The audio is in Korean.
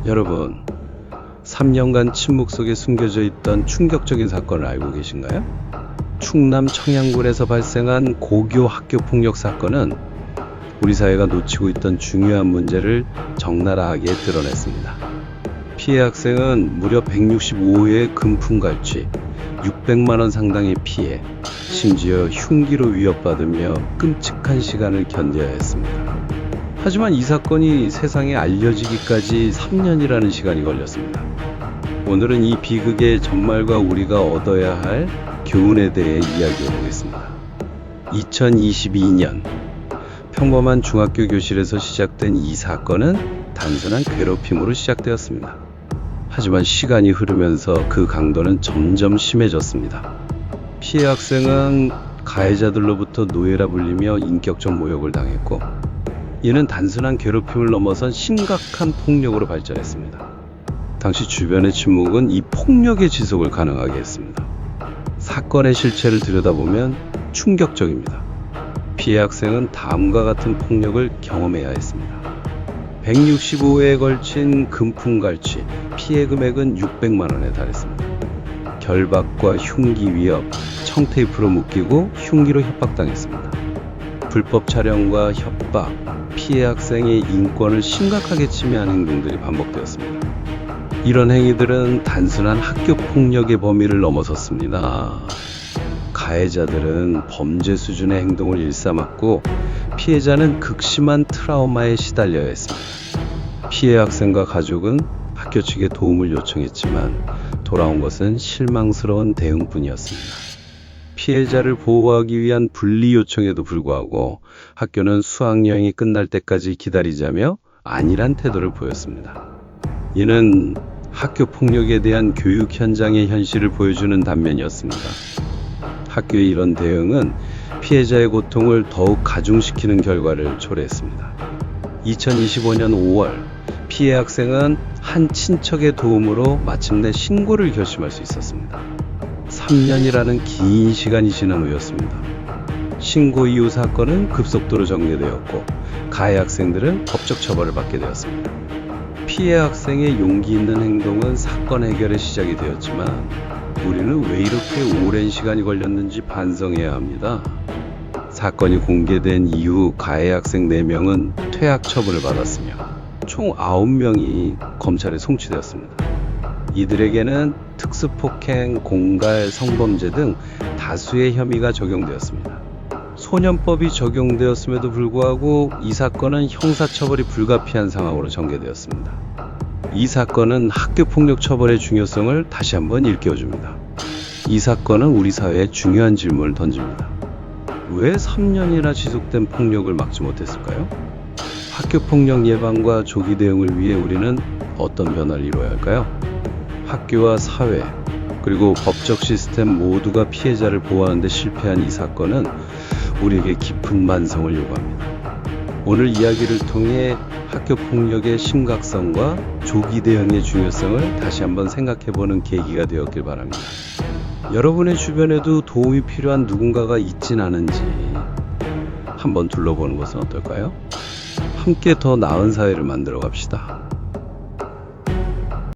여러분, 3년간 침묵 속에 숨겨져 있던 충격적인 사건을 알고 계신가요? 충남 청양군에서 발생한 고교 학교 폭력 사건은 우리 사회가 놓치고 있던 중요한 문제를 적나라하게 드러냈습니다. 피해 학생은 무려 165회의 금품갈취, 600만 원 상당의 피해, 심지어 흉기로 위협받으며 끔찍한 시간을 견뎌야 했습니다. 하지만 이 사건이 세상에 알려지기까지 3년이라는 시간이 걸렸습니다. 오늘은 이 비극의 전말과 우리가 얻어야 할 교훈에 대해 이야기해 보겠습니다. 2022년 평범한 중학교 교실에서 시작된 이 사건은 단순한 괴롭힘으로 시작되었습니다. 하지만 시간이 흐르면서 그 강도는 점점 심해졌습니다. 피해 학생은 가해자들로부터 노예라 불리며 인격적 모욕을 당했고, 이는 단순한 괴롭힘을 넘어선 심각한 폭력으로 발전했습니다. 당시 주변의 침묵은 이 폭력의 지속을 가능하게 했습니다. 사건의 실체를 들여다보면 충격적입니다. 피해 학생은 다음과 같은 폭력을 경험해야 했습니다. 165회에 걸친 금품갈취, 피해 금액은 600만 원에 달했습니다. 결박과 흉기 위협, 청테이프로 묶이고 흉기로 협박당했습니다. 불법 촬영과 협박, 피해 학생의 인권을 심각하게 침해하는 행동들이 반복되었습니다. 이런 행위들은 단순한 학교 폭력의 범위를 넘어섰습니다. 가해자들은 범죄 수준의 행동을 일삼았고, 피해자는 극심한 트라우마에 시달려야 했습니다. 피해 학생과 가족은 학교 측에 도움을 요청했지만 돌아온 것은 실망스러운 대응뿐이었습니다. 피해자를 보호하기 위한 분리 요청에도 불구하고 학교는 수학여행이 끝날 때까지 기다리자며 안일한 태도를 보였습니다. 이는 학교 폭력에 대한 교육 현장의 현실을 보여주는 단면이었습니다. 학교의 이런 대응은 피해자의 고통을 더욱 가중시키는 결과를 초래했습니다. 2025년 5월, 피해 학생은 한 친척의 도움으로 마침내 신고를 결심할 수 있었습니다. 3년이라는 긴 시간이 지난 후였습니다. 신고 이후 사건은 급속도로 정리되었고, 가해 학생들은 법적 처벌을 받게 되었습니다. 피해 학생의 용기 있는 행동은 사건 해결의 시작이 되었지만, 우리는 왜 이렇게 오랜 시간이 걸렸는지 반성해야 합니다. 사건이 공개된 이후 가해 학생 4명은 퇴학 처분을 받았으며 총 9명이 검찰에 송치되었습니다. 이들에게는 특수폭행, 공갈, 성범죄 등 다수의 혐의가 적용되었습니다. 소년법이 적용되었음에도 불구하고 이 사건은 형사처벌이 불가피한 상황으로 전개되었습니다. 이 사건은 학교폭력 처벌의 중요성을 다시 한번 일깨워줍니다. 이 사건은 우리 사회에 중요한 질문을 던집니다. 왜 3년이나 지속된 폭력을 막지 못했을까요? 학교폭력 예방과 조기 대응을 위해 우리는 어떤 변화를 이루어야 할까요? 학교와 사회, 그리고 법적 시스템 모두가 피해자를 보호하는 데 실패한 이 사건은 우리에게 깊은 반성을 요구합니다. 오늘 이야기를 통해 학교 폭력의 심각성과 조기 대응의 중요성을 다시 한번 생각해보는 계기가 되었길 바랍니다. 여러분의 주변에도 도움이 필요한 누군가가 있진 않은지 한번 둘러보는 것은 어떨까요? 함께 더 나은 사회를 만들어 갑시다.